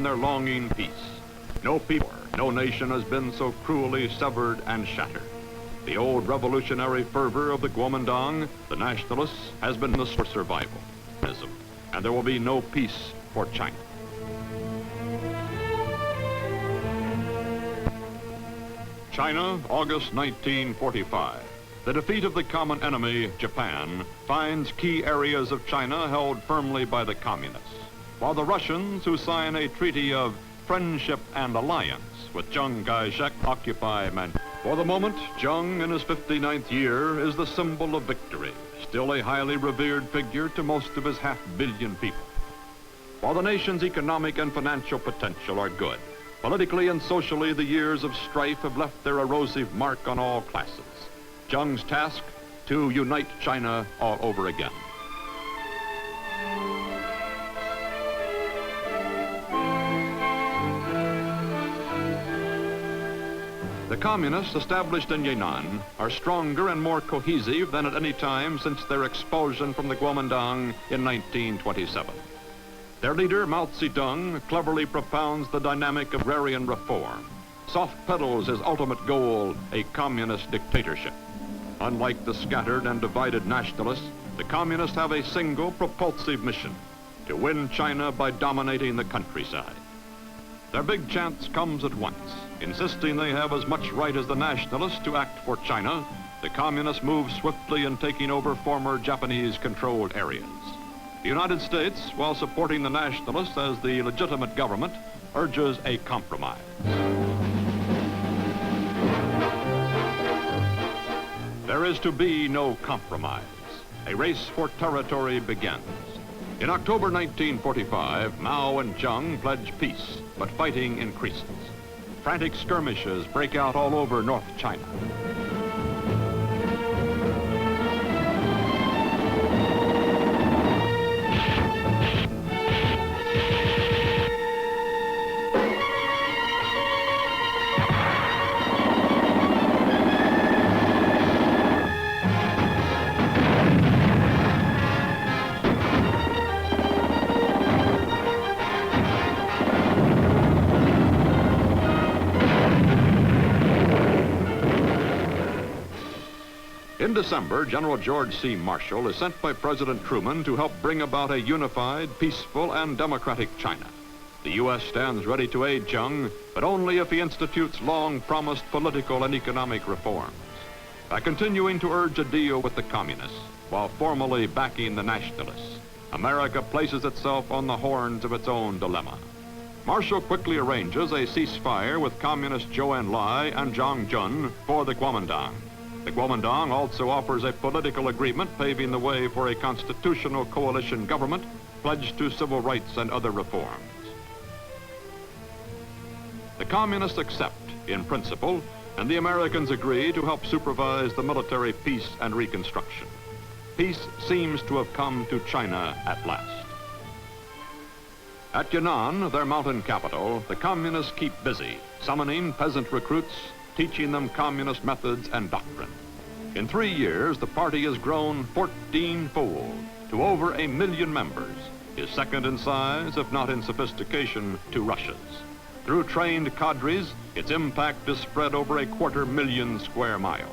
in their longing peace. No people, no nation has been so cruelly severed and shattered. The old revolutionary fervor of the Guomingdang, the nationalists, has been the source of survival. And there will be no peace for China. China, August 1945. The defeat of the common enemy, Japan, finds key areas of China held firmly by the communists, while the Russians, who sign a treaty of friendship and alliance with Chiang Kai-Shek, occupy Manchuria. For the moment, Chiang, in his 59th year, is the symbol of victory, still a highly revered figure to most of his half-billion people. While the nation's economic and financial potential are good, politically and socially, the years of strife have left their erosive mark on all classes. Chiang's task, to unite China all over again. The communists established in Yunnan are stronger and more cohesive than at any time since their expulsion from the Guomingdang in 1927. Their leader, Mao Zedong, cleverly propounds the dynamic of agrarian reform, soft pedals his ultimate goal, a communist dictatorship. Unlike the scattered and divided nationalists, the communists have a single propulsive mission, to win China by dominating the countryside. Their big chance comes at once. Insisting they have as much right as the nationalists to act for China, the communists move swiftly in taking over former Japanese-controlled areas. The United States, while supporting the nationalists as the legitimate government, urges a compromise. There is to be no compromise. A race for territory begins. In October 1945, Mao and Chiang pledge peace, but fighting increases. Frantic skirmishes break out all over North China. In December, General George C. Marshall is sent by President Truman to help bring about a unified, peaceful, and democratic China. The U.S. stands ready to aid Chiang, but only if he institutes long-promised political and economic reforms. By continuing to urge a deal with the communists, while formally backing the nationalists, America places itself on the horns of its own dilemma. Marshall quickly arranges a ceasefire with Communist Zhou Enlai and Chang Cun for the Guomingdang. The Guomingdang also offers a political agreement paving the way for a constitutional coalition government pledged to civil rights and other reforms. The communists accept in principle, and the Americans agree to help supervise the military peace and reconstruction. Peace seems to have come to China at last. At Yunnan, their mountain capital, the communists keep busy, summoning peasant recruits, teaching them communist methods and doctrine. In 3 years, the party has grown 14-fold to over 1 million members, is second in size, if not in sophistication, to Russia's. Through trained cadres, its impact is spread over 250,000 square miles.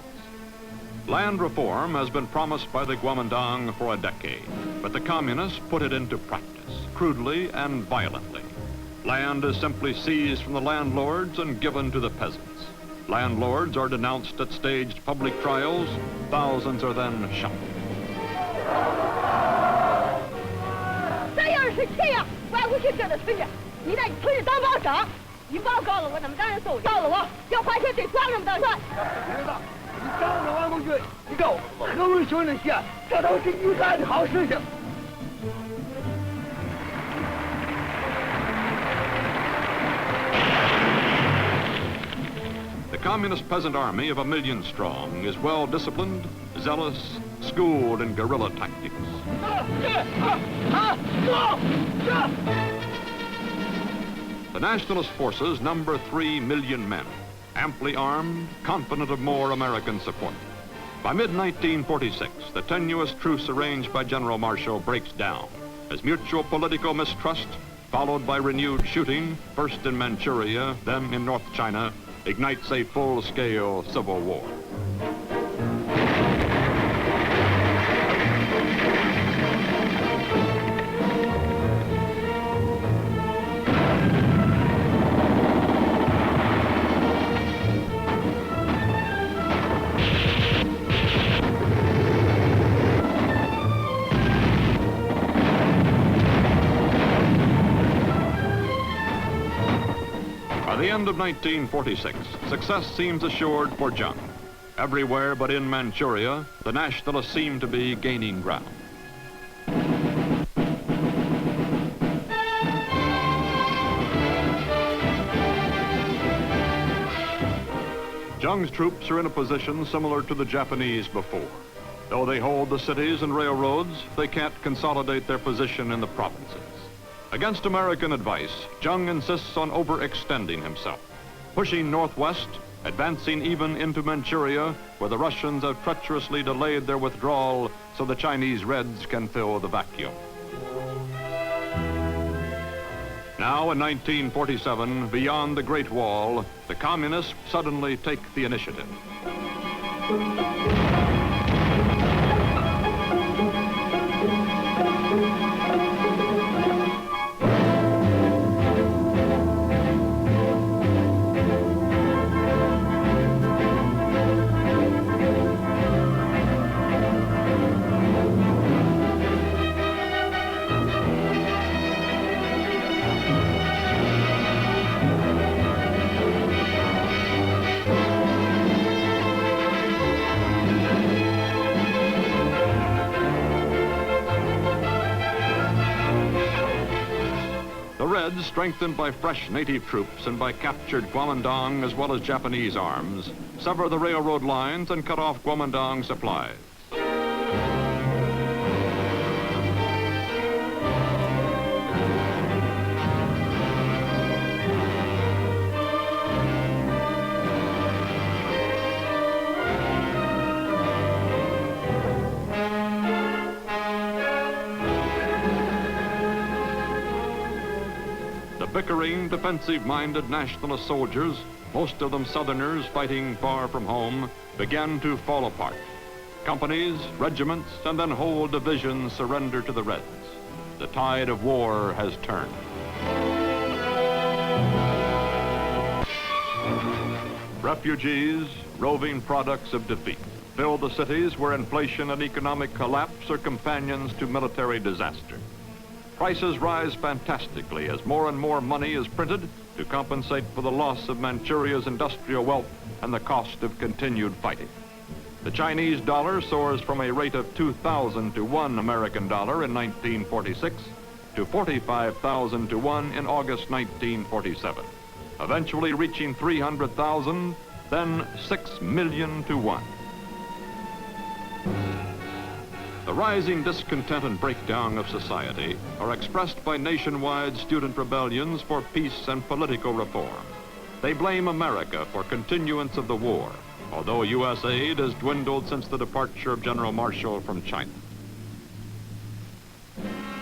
Land reform has been promised by the Guomingdang for a decade, but the communists put it into practice, crudely and violently. Land is simply seized from the landlords and given to the peasants. Landlords are denounced at staged public trials. Thousands are then shot. 这要是这样，外国是这的村子，你在村里当帮长，你报告了我，怎么当然走到了我，要花钱得抓那么大算。领导，你当着外国军，你告我何为兄弟些，这都是你干的好事情。 The Communist Peasant Army of 1 million strong is well disciplined, zealous, schooled in guerrilla tactics. The nationalist forces number 3 million men, amply armed, confident of more American support. By mid-1946, the tenuous truce arranged by General Marshall breaks down as mutual political mistrust, followed by renewed shooting, first in Manchuria, then in North China, ignites a full-scale civil war. By the end of 1946, success seems assured for Zheng. Everywhere but in Manchuria, the Nationalists seem to be gaining ground. Zheng's troops are in a position similar to the Japanese before. Though they hold the cities and railroads, they can't consolidate their position in the provinces. Against American advice, Zheng insists on overextending himself, pushing northwest, advancing even into Manchuria, where the Russians have treacherously delayed their withdrawal so the Chinese Reds can fill the vacuum. Now in 1947, beyond the Great Wall, the Communists suddenly take the initiative. Strengthened by fresh native troops and by captured Guomingdang as well as Japanese arms, sever the railroad lines and cut off Guomingdang supplies. Bickering, defensive-minded nationalist soldiers, most of them Southerners fighting far from home, began to fall apart. Companies, regiments, and then whole divisions surrender to the Reds. The tide of war has turned. Refugees, roving products of defeat, fill the cities where inflation and economic collapse are companions to military disaster. Prices rise fantastically as more and more money is printed to compensate for the loss of Manchuria's industrial wealth and the cost of continued fighting. The Chinese dollar soars from a rate of 2,000 to 1 American dollar in 1946 to 45,000 to 1 in August 1947, eventually reaching 300,000, then 6 million to 1. The rising discontent and breakdown of society are expressed by nationwide student rebellions for peace and political reform. They blame America for continuance of the war, although U.S. aid has dwindled since the departure of General Marshall from China.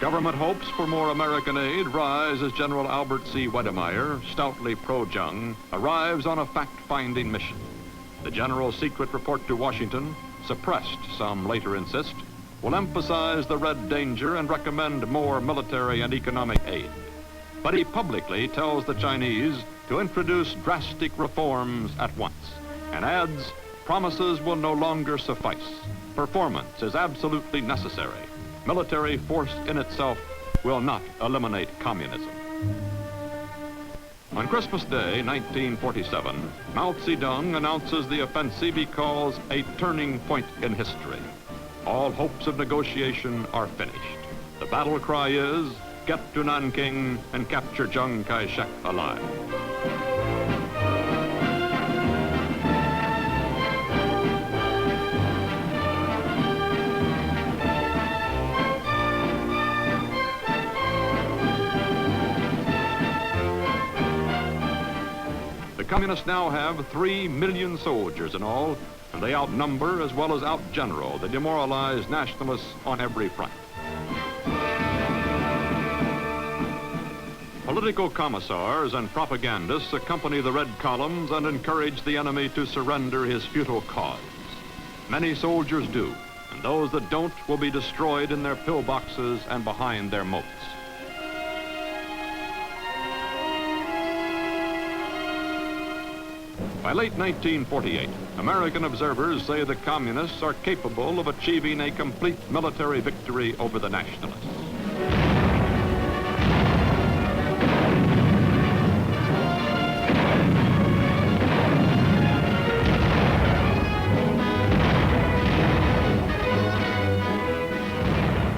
Government hopes for more American aid rise as General Albert C. Wedemeyer, stoutly pro-Zheng, arrives on a fact-finding mission. The General's secret report to Washington, suppressed, some later insist, will emphasize the Red danger and recommend more military and economic aid. But he publicly tells the Chinese to introduce drastic reforms at once and adds, promises will no longer suffice. Performance is absolutely necessary. Military force in itself will not eliminate communism. On Christmas Day, 1947, Mao Zedong announces the offensive he calls a turning point in history. All hopes of negotiation are finished. The battle cry is, get to Nanking and capture Chiang Kai-Shek alive. The Communists now have 3 million soldiers in all, and they outnumber as well as outgeneral the demoralized nationalists on every front. Political commissars and propagandists accompany the red columns and encourage the enemy to surrender his futile cause. Many soldiers do, and those that don't will be destroyed in their pillboxes and behind their moats. By late 1948, American observers say the communists are capable of achieving a complete military victory over the nationalists.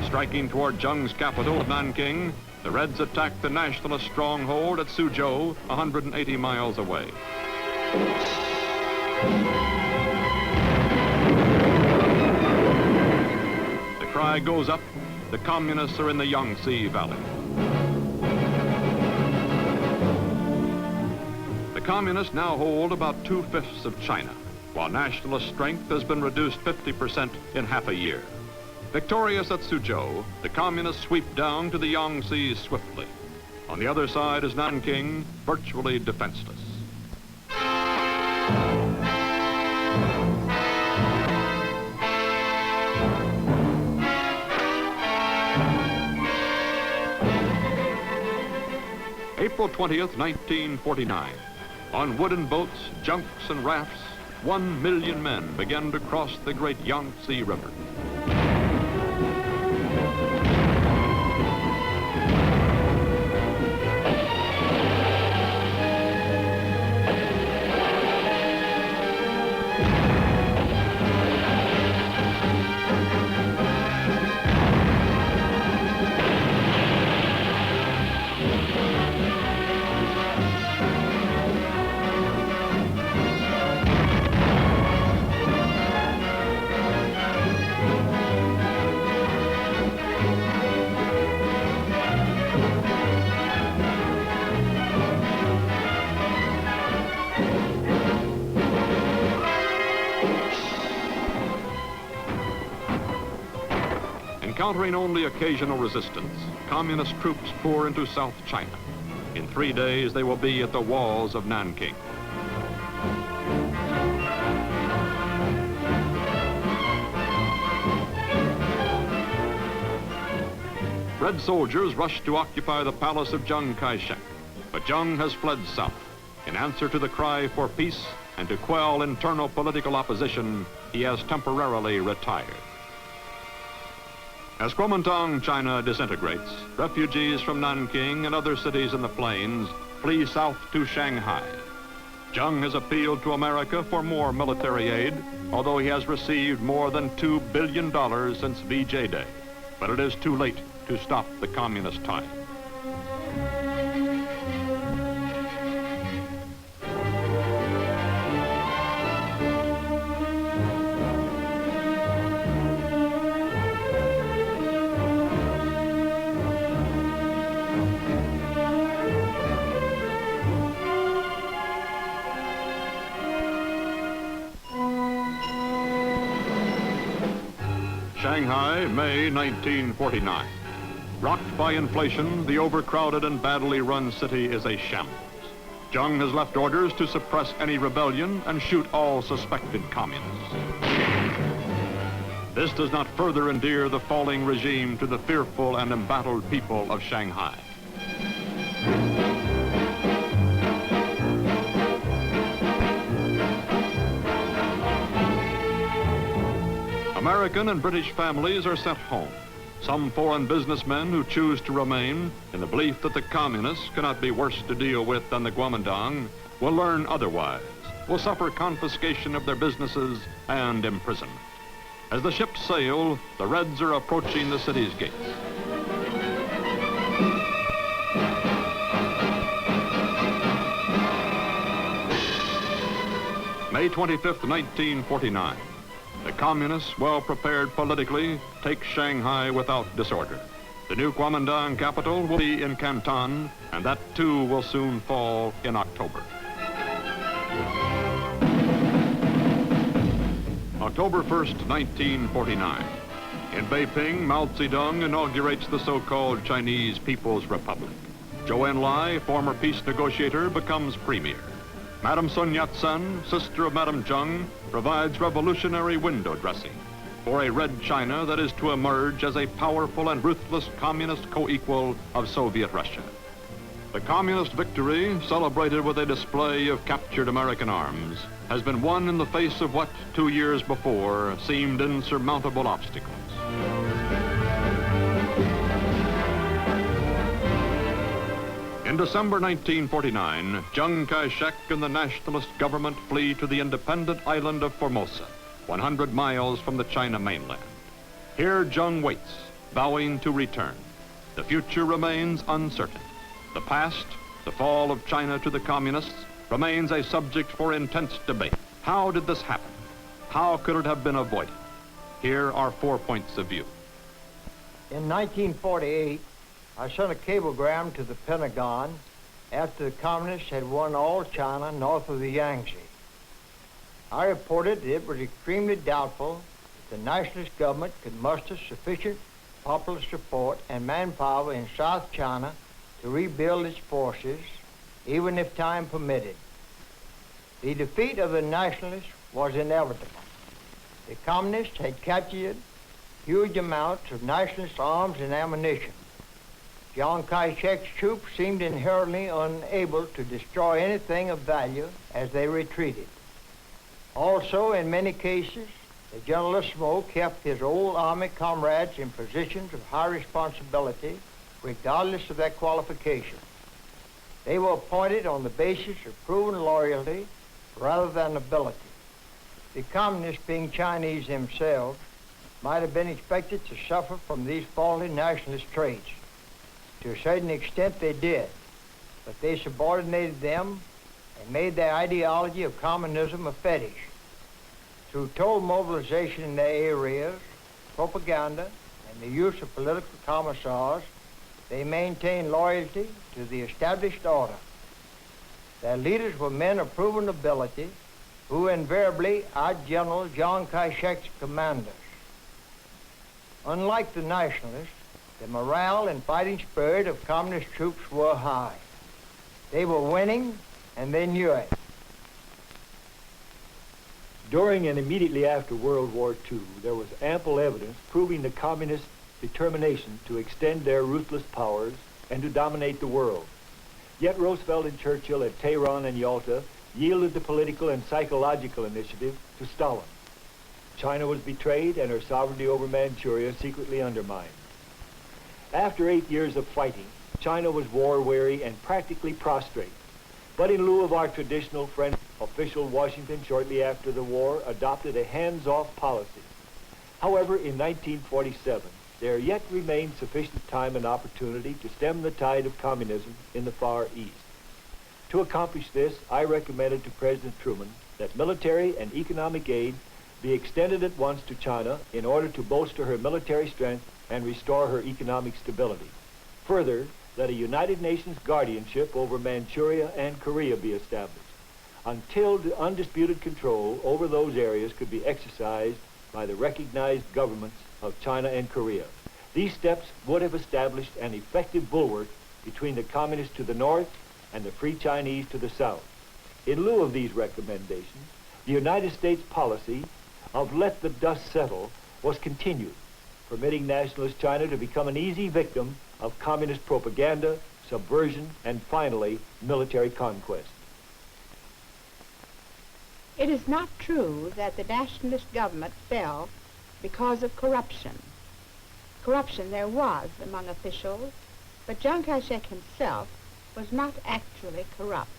Striking toward Zheng's capital of Nanking, the Reds attacked the nationalist stronghold at Suzhou, 180 miles away. The cry goes up, the communists are in the Yangtze Valley. The communists now hold about 2/5 of China, while nationalist strength has been reduced 50% in half a year. Victorious at Suzhou, the communists sweep down to the Yangtze swiftly. On the other side is Nanking, virtually defenseless. April 20th, 1949. On wooden boats, junks, and rafts, 1 million men began to cross the great Yangtze River. Encountering only occasional resistance, communist troops pour into South China. In 3 days, they will be at the walls of Nanking. Red soldiers rush to occupy the palace of Chiang Kai-Shek, but Zheng has fled south. In answer to the cry for peace and to quell internal political opposition, he has temporarily retired. As Guomingdang, China disintegrates, refugees from Nanking and other cities in the plains flee south to Shanghai. Zheng has appealed to America for more military aid, although he has received more than $2 billion since VJ Day. But it is too late to stop the communist tide. Shanghai, May 1949. Rocked by inflation, the overcrowded and badly run city is a shambles. Zheng has left orders to suppress any rebellion and shoot all suspected communists. This does not further endear the falling regime to the fearful and embattled people of Shanghai. American and British families are sent home. Some foreign businessmen who choose to remain in the belief that the communists cannot be worse to deal with than the Guomingdang will learn otherwise, will suffer confiscation of their businesses and imprisonment. As the ships sail, the Reds are approaching the city's gates. May 25th, 1949. The communists, well prepared politically, take Shanghai without disorder. The new Guomingdang capital will be in Canton, and that too will soon fall in October. October 1st, 1949. In Beiping, Mao Zedong inaugurates the so-called Chinese People's Republic. Zhou Enlai, former peace negotiator, becomes premier. Madame Sun Yat-sen, sister of Madame Zheng, provides revolutionary window dressing for a red China that is to emerge as a powerful and ruthless communist co-equal of Soviet Russia. The communist victory, celebrated with a display of captured American arms, has been won in the face of what 2 years before seemed insurmountable obstacles. In December 1949, Chiang Kai-Shek and the nationalist government flee to the independent island of Formosa, 100 miles from the China mainland. Here Zheng waits, vowing to return. The future remains uncertain. The past, the fall of China to the communists, remains a subject for intense debate. How did this happen? How could it have been avoided? Here are 4 points of view. In 1948, I sent a cablegram to the Pentagon after the communists had won all China north of the Yangtze. I reported that it was extremely doubtful that the nationalist government could muster sufficient popular support and manpower in South China to rebuild its forces, even if time permitted. The defeat of the nationalists was inevitable. The communists had captured huge amounts of nationalist arms and ammunition. Chiang Kai-Shek's troops seemed inherently unable to destroy anything of value as they retreated. Also, in many cases, the Generalissimo kept his old army comrades in positions of high responsibility, regardless of their qualifications. They were appointed on the basis of proven loyalty rather than ability. The communists, being Chinese themselves, might have been expected to suffer from these faulty nationalist traits. To a certain extent they did, but they subordinated them and made their ideology of communism a fetish. Through total mobilization in their areas, propaganda, and the use of political commissars, they maintained loyalty to the established order. Their leaders were men of proven ability who invariably out-generaled Chiang Kai-Shek's commanders. Unlike the nationalists, the morale and fighting spirit of communist troops were high. They were winning, and they knew it. During and immediately after World War II, there was ample evidence proving the communist determination to extend their ruthless powers and to dominate the world. Yet Roosevelt and Churchill at Tehran and Yalta yielded the political and psychological initiative to Stalin. China was betrayed and her sovereignty over Manchuria secretly undermined. After 8 years of fighting, China was war-weary and practically prostrate. But in lieu of our traditional friend, official Washington shortly after the war adopted a hands-off policy. However, in 1947, there yet remained sufficient time and opportunity to stem the tide of communism in the Far East. To accomplish this, I recommended to President Truman that military and economic aid be extended at once to China in order to bolster her military strength and restore her economic stability. Further, that a United Nations guardianship over Manchuria and Korea be established until the undisputed control over those areas could be exercised by the recognized governments of China and Korea. These steps would have established an effective bulwark between the communists to the north and the Free Chinese to the south. In lieu of these recommendations, the United States policy of let the dust settle was continued, permitting nationalist China to become an easy victim of communist propaganda, subversion, and finally, military conquest. It is not true that the nationalist government fell because of corruption. Corruption there was among officials, but Chiang Kai-Shek himself was not actually corrupt.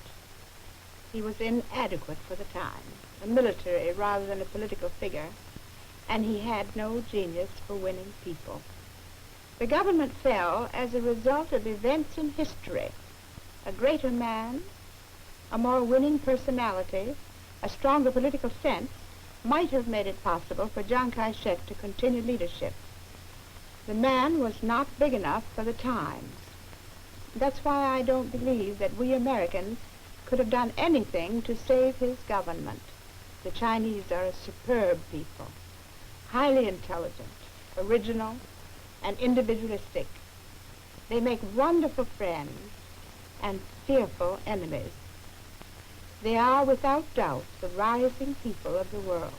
He was inadequate for the time, a military rather than a political figure, and he had no genius for winning people. The government fell as a result of events in history. A greater man, a more winning personality, a stronger political sense might have made it possible for Chiang Kai-Shek to continue leadership. The man was not big enough for the times. That's why I don't believe that we Americans could have done anything to save his government. The Chinese are a superb people, highly intelligent, original, and individualistic. They make wonderful friends and fearful enemies. They are without doubt the rising people of the world.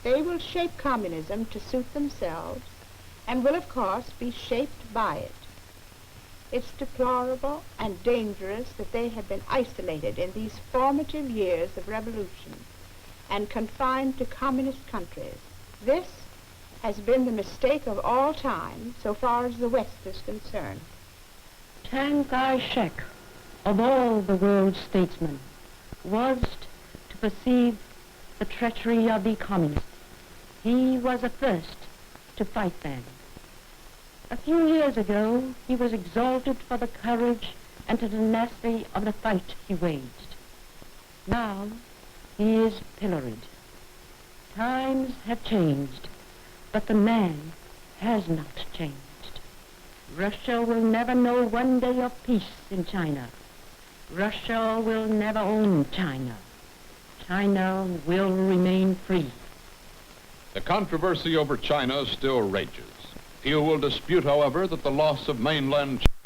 They will shape communism to suit themselves and will, of course, be shaped by it. It's deplorable and dangerous that they have been isolated in these formative years of revolution and confined to communist countries. This has been the mistake of all time so far as the West is concerned. Chiang Kai-Shek, of all the world's statesmen, was to perceive the treachery of the communists. He was the first to fight them. A few years ago, he was exalted for the courage and the tenacity of the fight he waged. Now, he is pilloried. Times have changed, but the man has not changed. Russia will never know one day of peace in China. Russia will never own China. China will remain free. The controversy over China still rages. Few will dispute, however, that the loss of mainland China